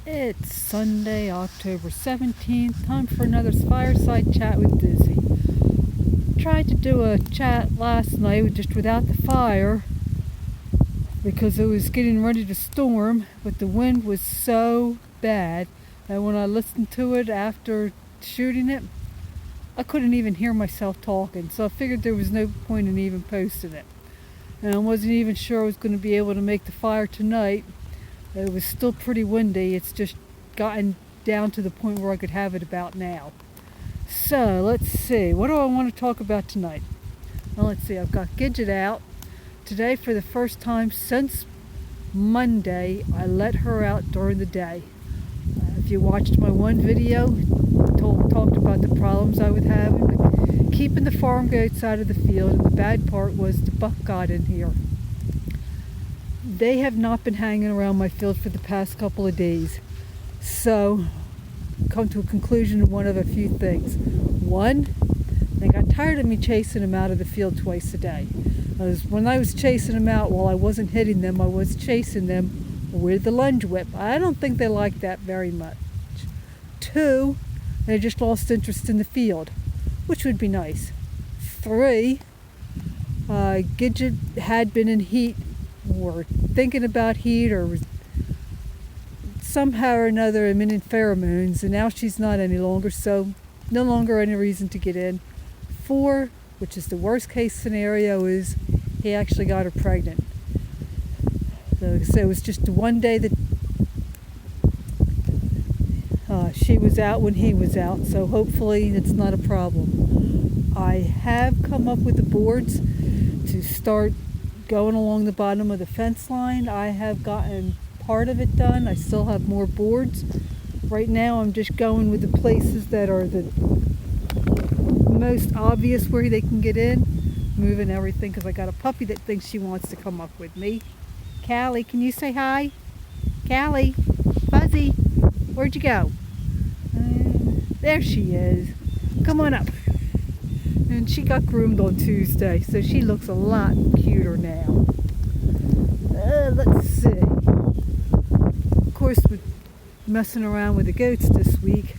It's Sunday, October 17th. Time for another Fireside Chat with Dizzy. Tried to do a chat last night just without the fire because it was getting ready to storm, but the wind was so bad that when I listened to it after shooting it, I couldn't even hear myself talking, so I figured there was no point in even posting it. And I wasn't even sure I was going to be able to make the fire tonight. It was still pretty windy. It's just gotten down to the point where I could have it about now. So let's see, what do I want to talk about tonight? Well, let's see, I've got Gidget out. Today, for the first time since Monday, I let her out during the day. If you watched my one video, talked about the problems I was having with keeping the farm goats out of the field, and the bad part was the buck got in here. They have not been hanging around my field for the past couple of days. So, come to a conclusion of one of a few things. One, they got tired of me chasing them out of the field twice a day. When I was chasing them out, while I wasn't hitting them, I was chasing them with the lunge whip. I don't think they like that very much. Two, they just lost interest in the field, which would be nice. Three, Gidget had been in heat, or thinking about heat, or somehow or another emitting pheromones, and now she's not any longer, so no longer any reason to get in. Four, which is the worst case scenario, is he actually got her pregnant. So it was just one day that she was out when he was out, so hopefully it's not a problem. I have come up with the boards to start going along the bottom of the fence line. I have gotten part of it done. I still have more boards. Right now I'm just going with the places that are the most obvious where they can get in, moving everything because I got a puppy that thinks she wants to come up with me. Callie, can you say hi? Callie, Fuzzy, where'd you go? There she is. Come on up. And she got groomed on Tuesday, so she looks a lot cuter now. Let's see. Of course, with messing around with the goats this week,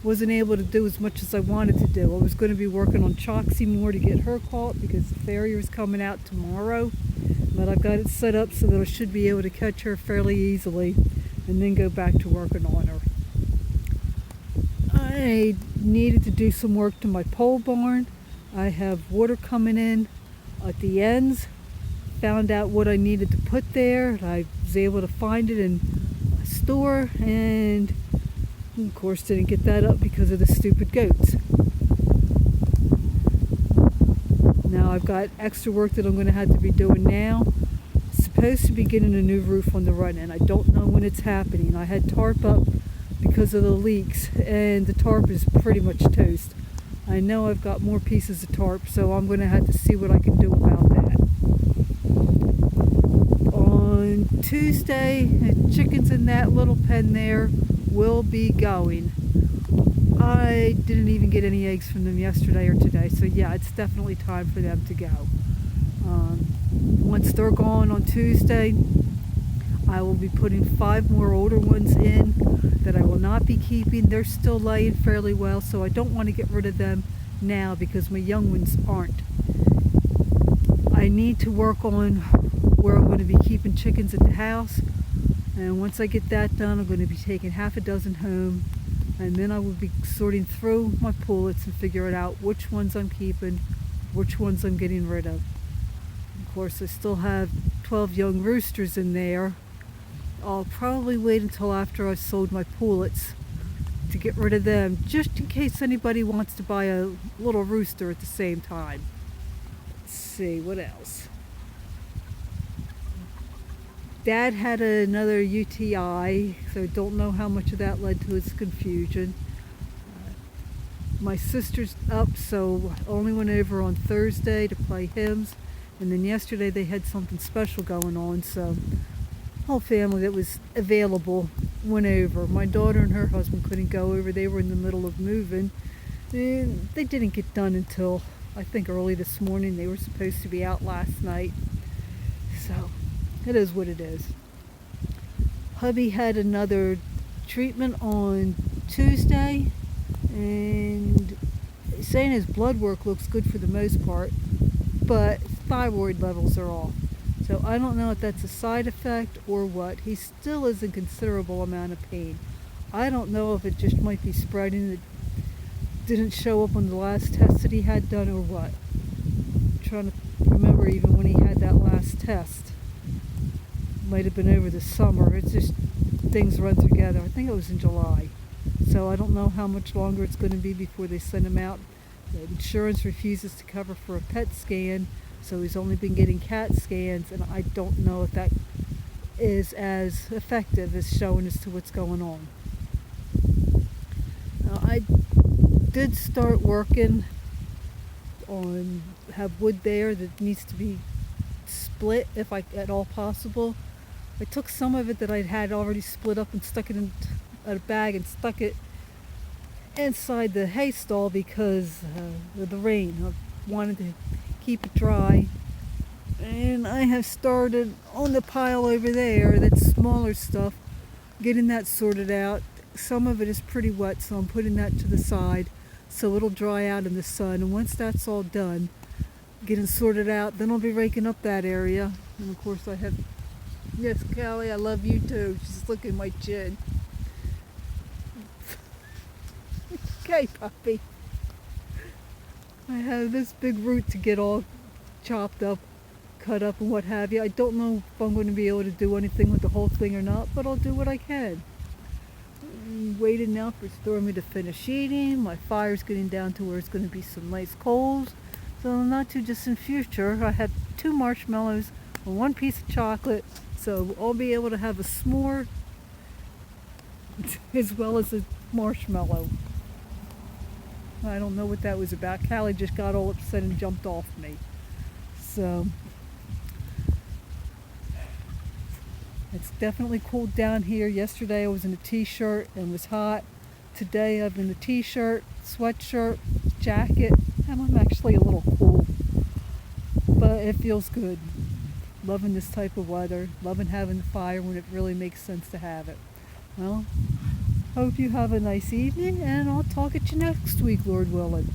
wasn't able to do as much as I wanted to do. I was going to be working on Choxie more to get her caught because the farrier is coming out tomorrow. But I've got it set up so that I should be able to catch her fairly easily and then go back to working on her. I needed to do some work to my pole barn. I have water coming in at the ends. Found out what I needed to put there. I was able to find it in a store, and of course didn't get that up because of the stupid goats. Now I've got extra work that I'm going to have to be doing now. Supposed to be getting a new roof on the run, and I don't know when it's happening. I had tarp up because of the leaks, and the tarp is pretty much toast. I know I've got more pieces of tarp, so I'm going to have to see what I can do about that. On Tuesday, the chickens in that little pen there will be going. I didn't even get any eggs from them yesterday or today, so yeah, it's definitely time for them to go. Once they're gone on Tuesday, I will be putting 5 more older ones in that I will not be keeping. They're still laying fairly well, so I don't want to get rid of them now because my young ones aren't. I need to work on where I'm going to be keeping chickens at the house, and once I get that done, I'm going to be taking half a dozen home, and then I will be sorting through my pullets and figuring out which ones I'm keeping, which ones I'm getting rid of. Of course, I still have 12 young roosters in there. I'll probably wait until after I've sold my pullets to get rid of them, just in case anybody wants to buy a little rooster at the same time. Let's see, what else? Dad had another UTI, so I don't know how much of that led to his confusion. My sister's up, so I only went over on Thursday to play hymns, and then yesterday they had something special going on, so the whole family that was available went over. My daughter and her husband couldn't go over. They were in the middle of moving. And they didn't get done until, I think, early this morning. They were supposed to be out last night. So, it is what it is. Hubby had another treatment on Tuesday, and saying his blood work looks good for the most part, but thyroid levels are off. So I don't know if that's a side effect or what. He still is in considerable amount of pain. I don't know if it just might be spreading that didn't show up on the last test that he had done or what. I'm trying to remember even when he had that last test. Might have been over the summer. It's just things run together. I think it was in July. So I don't know how much longer it's going to be before they send him out. The insurance refuses to cover for a PET scan, so he's only been getting CAT scans, and I don't know if that is as effective as showing as to what's going on. Now, I did start working on, have wood there that needs to be split if at all possible. I took some of it that I'd had already split up and stuck it in a bag and stuck it inside the hay stall because of the rain. I wanted to keep it dry. And I have started on the pile over there, that smaller stuff, getting that sorted out. Some of it is pretty wet, so I'm putting that to the side so it'll dry out in the sun. And once that's all done, getting sorted out, then I'll be raking up that area. And of course I have, yes, Callie, I love you too. She's looking at my chin. Okay, puppy. I have this big root to get all chopped up, cut up and what have you. I don't know if I'm going to be able to do anything with the whole thing or not, but I'll do what I can. I'm waiting now for Stormy to finish eating. My fire's getting down to where it's going to be some nice coals. So in the not too distant future, I have 2 marshmallows and 1 piece of chocolate. So I'll be able to have a s'more as well as a marshmallow. I don't know what that was about. Callie just got all upset and jumped off me. So it's definitely cooled down here. Yesterday I was in a t-shirt and was hot. Today I'm in a t-shirt, sweatshirt, jacket, and I'm actually a little cool. But it feels good. Loving this type of weather. Loving having the fire when it really makes sense to have it. Well, hope you have a nice evening, and I'll talk at you next week, Lord willing.